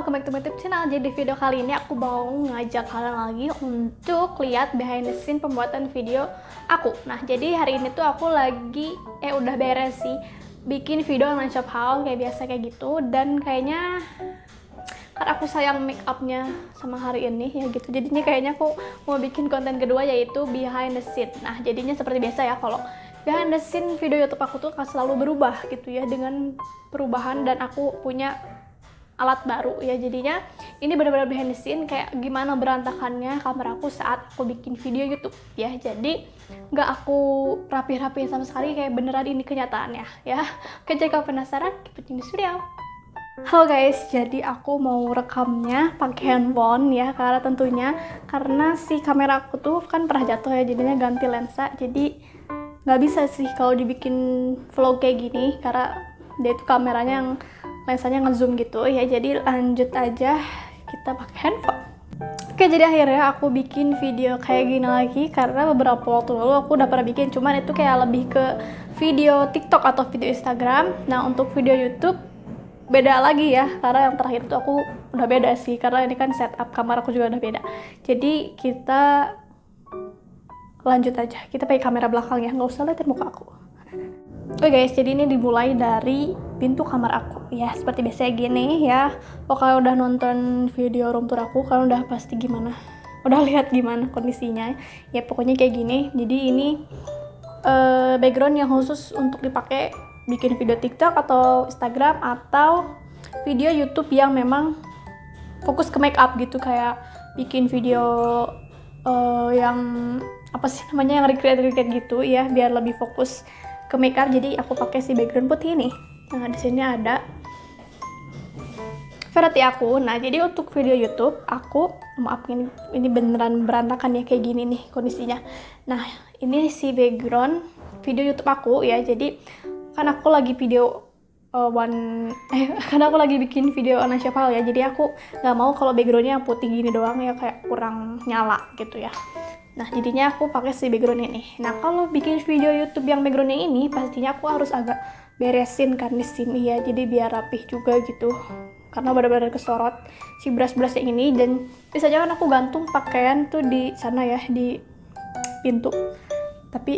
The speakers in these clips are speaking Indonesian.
welcome back to my YouTube channel. Jadi video kali ini aku mau ngajak kalian lagi untuk lihat behind the scene pembuatan video aku. Nah, jadi hari ini tuh aku lagi udah beres sih bikin video online shop haul kayak biasa kayak gitu, dan kayaknya karena aku sayang make upnya sama hari ini ya gitu, jadinya kayaknya aku mau bikin konten kedua yaitu behind the scene. Nah, jadinya seperti biasa ya, kalau behind the scene video YouTube aku tuh akan selalu berubah gitu ya, dengan perubahan, dan aku punya alat baru ya. Jadinya ini benar-benar behind the scene kayak gimana berantakannya kameraku saat aku bikin video YouTube ya. Jadi nggak aku rapi-rapiin sama sekali, kayak beneran ini kenyataannya ya. Oke, jika penasaran, keep watching this video. Halo guys, jadi aku mau rekamnya pakai handphone ya, karena si kamera aku tuh kan pernah jatuh ya, jadinya ganti lensa. Jadi nggak bisa sih kalau dibikin vlog kayak gini karena dia itu kameranya yang lensanya ngezoom gitu ya. Jadi lanjut aja kita pakai handphone. Oke, jadi akhirnya aku bikin video kayak gini lagi karena beberapa waktu lalu aku udah pernah bikin, cuman itu kayak lebih ke video TikTok atau video Instagram. Nah, untuk video YouTube beda lagi ya, karena yang terakhir itu aku udah beda sih, karena ini kan setup kamera aku juga udah beda. Jadi kita lanjut aja, kita pakai kamera belakang ya, nggak usah liatin muka aku. Oke guys, jadi ini dimulai dari pintu kamar aku ya, seperti biasa gini ya. Kalau udah nonton video room tour aku, kalian udah pasti udah lihat gimana kondisinya ya, pokoknya kayak gini. Jadi ini background yang khusus untuk dipakai bikin video TikTok atau Instagram atau video YouTube yang memang fokus ke make up gitu, kayak bikin video yang apa sih namanya, yang recreate gitu ya, biar lebih fokus ke make up. Jadi aku pakai si background putih ini. Nah, di sini ada variety aku. Nah, jadi untuk video YouTube aku, maaf ini beneran berantakan ya, kayak gini nih kondisinya. Nah, ini si background video YouTube aku ya. Jadi kan aku lagi karena aku lagi bikin video online shop haul ya. Jadi aku nggak mau kalau backgroundnya putih gini doang ya, kayak kurang nyala gitu ya. Nah, jadinya aku pakai si background ini. Nah, kalau bikin video YouTube yang backgroundnya ini, pastinya aku harus agak beresin kan di sini ya, jadi biar rapih juga gitu. Karena benar-benar kesorot si brush-brushnya ini, dan bisa jangan aku gantung pakaian tuh di sana ya, di pintu. Tapi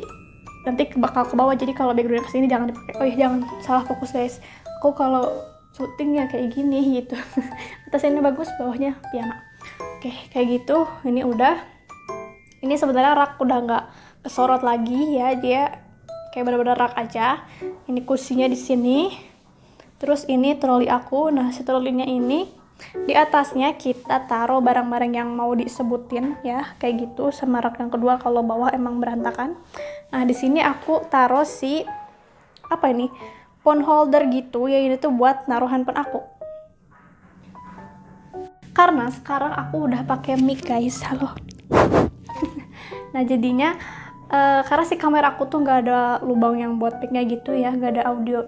nanti bakal ke bawah, jadi kalau backgroundnya kesini jangan dipakai. Oh iya, jangan salah fokus guys. Aku kalau syuting ya kayak gini gitu. Atasnya bagus, bawahnya piano. Oke, kayak gitu. Ini udah. Ini sebenarnya rak udah nggak kesorot lagi ya, dia kayak benar-benar rak aja. Ini kursinya di sini. Terus ini troli aku. Nah, si trolinya ini di atasnya kita taruh barang-barang yang mau disebutin ya, kayak gitu. Sama rak yang kedua kalau bawah emang berantakan. Nah, di sini aku taruh si apa ini? Phone holder gitu ya, ini tuh buat naruh handphone aku. Karena sekarang aku udah pakai mic guys. Halo. Nah, jadinya karena si kamera aku tuh nggak ada lubang yang buat mic-nya gitu ya, nggak ada audio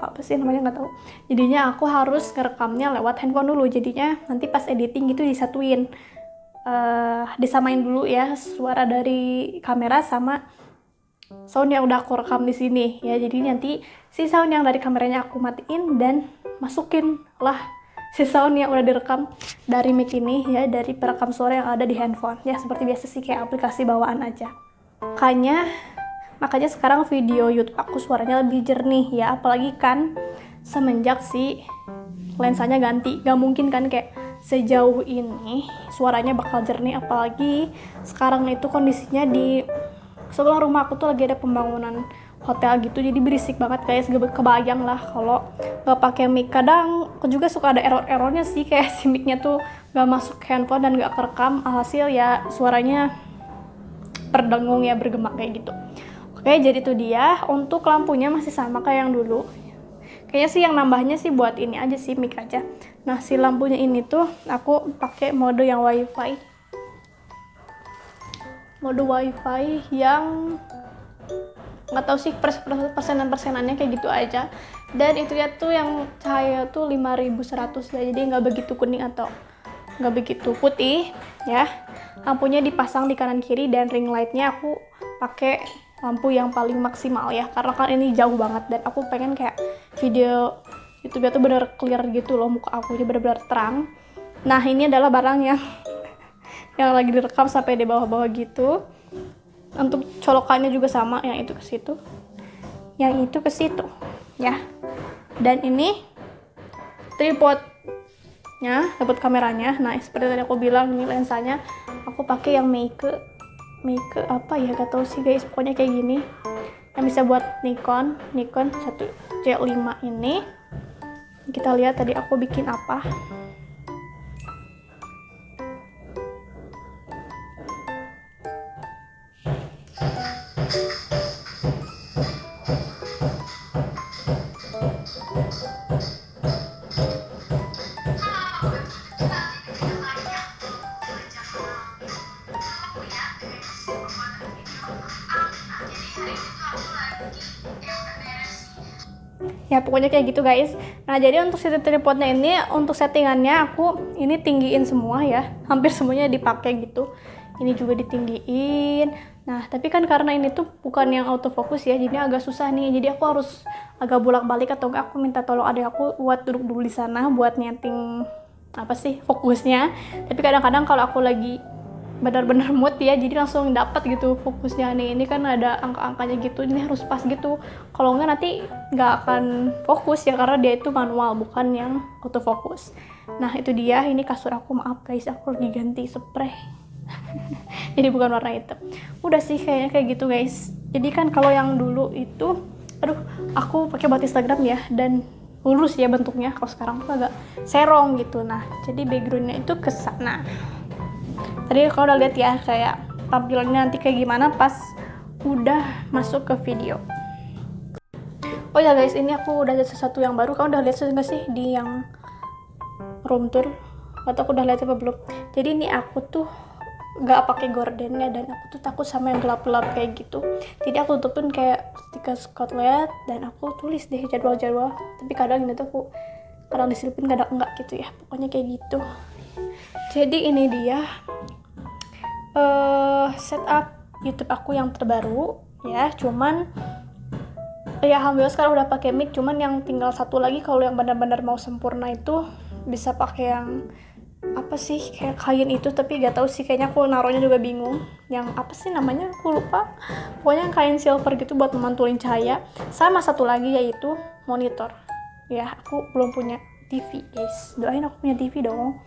apa sih namanya, nggak tahu. Jadinya aku harus ngerekamnya lewat handphone dulu. Jadinya nanti pas editing gitu disatuin, disamain dulu ya suara dari kamera sama sound yang udah aku rekam di sini ya. Jadi nanti si sound yang dari kameranya aku matiin dan masukin lah si sound yang udah direkam dari mic ini ya, dari perekam suara yang ada di handphone ya, seperti biasa sih, kayak aplikasi bawaan aja. Makanya sekarang video YouTube aku suaranya lebih jernih ya, apalagi kan semenjak si lensanya ganti. Gak mungkin kan kayak sejauh ini suaranya bakal jernih, apalagi sekarang itu kondisinya di sebelah rumah aku tuh lagi ada pembangunan hotel gitu, jadi berisik banget guys. Kebayang lah kalau nggak pakai mic. Kadang aku juga suka ada errornya sih, kayak si mic-nya tuh nggak masuk handphone dan nggak kerekam, alhasil ya suaranya berdengung ya, bergema kayak gitu. Oke, jadi itu dia. Untuk lampunya masih sama kayak yang dulu. Kayaknya sih yang nambahnya sih buat ini aja sih, mic aja. Nah, si lampunya ini tuh aku pakai mode yang wifi. Mode wifi yang nggak tahu sih persenannya kayak gitu aja. Dan itu ya tuh yang cahaya tuh 5100 ya, jadi nggak begitu kuning atau nggak begitu putih ya. Lampunya dipasang di kanan kiri, dan ring lightnya aku pakai lampu yang paling maksimal ya, karena kan ini jauh banget dan aku pengen kayak video YouTube-nya tuh bener clear gitu loh, muka aku ini bener-bener terang. Nah ini adalah barang yang yang lagi direkam sampai di bawah-bawah gitu. Untuk colokannya juga sama, yang itu ke situ, yang itu ke situ ya. Dan ini tripodnya, tripod kameranya. Nah seperti tadi aku bilang, ini lensanya aku pakai yang Meike apa ya, gak tau sih guys, pokoknya kayak gini, yang bisa buat Nikon 1C5 ini. Kita lihat tadi aku bikin apa. Ya pokoknya kayak gitu guys. Nah jadi untuk si tripodnya ini, untuk settingannya aku ini tinggiin semua ya, hampir semuanya dipakai gitu. Ini juga ditinggiin. Nah tapi kan karena ini tuh bukan yang autofocus ya, jadi agak susah nih. Jadi aku harus agak bolak-balik, atau enggak aku minta tolong adik aku buat duduk dulu di sana buat nyeting apa sih fokusnya. Tapi kadang-kadang kalau aku lagi benar-benar mood ya, jadi langsung dapat gitu fokusnya nih. Ini kan ada angka-angkanya gitu, ini harus pas gitu. Kalau enggak nanti nggak akan fokus ya, karena dia itu manual bukan yang autofocus. Nah itu dia, ini kasur aku, maaf guys aku lagi ganti spray jadi bukan warna hitam. Udah sih kayaknya kayak gitu guys. Jadi kan kalau yang dulu itu, aduh aku pakai buat Instagram ya, dan lurus ya bentuknya. Kalau sekarang tuh agak serong gitu. Nah jadi backgroundnya itu ke sana. Tadi kalau udah lihat ya kayak tampilannya nanti kayak gimana pas udah masuk ke video. Oh ya guys, ini aku udah lihat sesuatu yang baru. Kamu udah lihat nggak sih di yang room tour? Atau aku udah lihat apa belum? Jadi ini aku tuh nggak pakai gordennya, dan aku tuh takut sama yang gelap-gelap kayak gitu. Jadi aku tutupin kayak stiker Scotland, dan aku tulis deh jadwal-jadwal. Tapi kadang ini tuh aku kadang diselipin, kadang enggak gitu ya. Pokoknya kayak gitu. Jadi ini dia setup YouTube aku yang terbaru ya. Cuman ya alhamdulillah sekarang udah pakai mic. Cuman yang tinggal satu lagi, kalau yang benar-benar mau sempurna itu bisa pakai yang apa sih, kayak kain itu, tapi gak tahu sih, kayaknya aku naruhnya juga bingung. Yang apa sih namanya, aku lupa. Pokoknya yang kain silver gitu buat memantulin cahaya. Sama satu lagi yaitu monitor. Ya aku belum punya TV guys, doain aku punya TV dong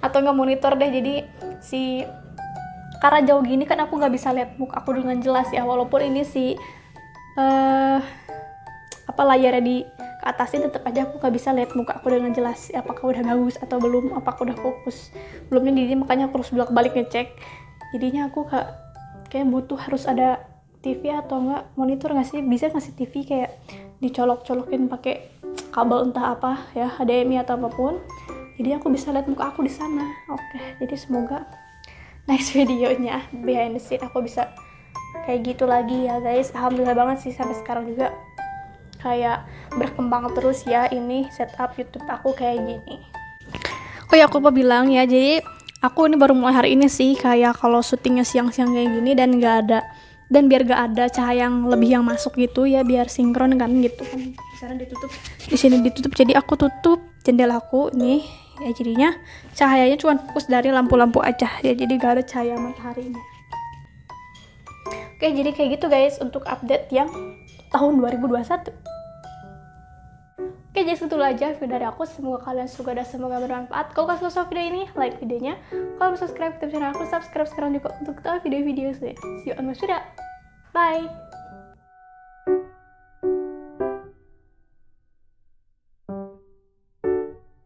atau nggak monitor deh. Jadi karena jauh gini kan aku nggak bisa lihat muka aku dengan jelas ya, walaupun ini layarnya di ke atasin, tetap aja aku nggak bisa lihat muka aku dengan jelas, apakah udah bagus atau belum, apakah udah fokus belumnya. Jadi makanya aku harus bolak-balik ngecek. Jadinya aku kayak butuh harus ada TV atau enggak monitor nggak sih, bisa nggak sih TV kayak dicolok-colokin pakai kabel entah apa ya, HDMI atau apapun, jadi aku bisa lihat muka aku di sana. Oke, jadi semoga next videonya behind the scene aku bisa kayak gitu lagi ya guys. Alhamdulillah banget sih sampai sekarang juga kayak berkembang terus ya ini setup YouTube aku kayak gini. Oh ya aku lupa bilang ya, jadi aku ini baru mulai hari ini sih kayak kalau syutingnya siang-siang kayak gini, dan biar gak ada cahaya yang lebih yang masuk gitu ya, biar sinkron kan gitu kan. Di sana ditutup, di sini ditutup, jadi aku tutup jendelaku nih ya, jadinya cahayanya cuma fokus dari lampu-lampu aja ya, jadi gak ada cahaya mataharinya. Oke, jadi kayak gitu guys untuk update yang tahun 2021. Oke, jadi segitu aja video dari aku. Semoga kalian suka dan semoga bermanfaat. Kalau kalian suka video ini, like videonya. Kalau mau subscribe ke channel aku, subscribe sekarang juga untuk tahu video-video saya. See you on my video. Bye!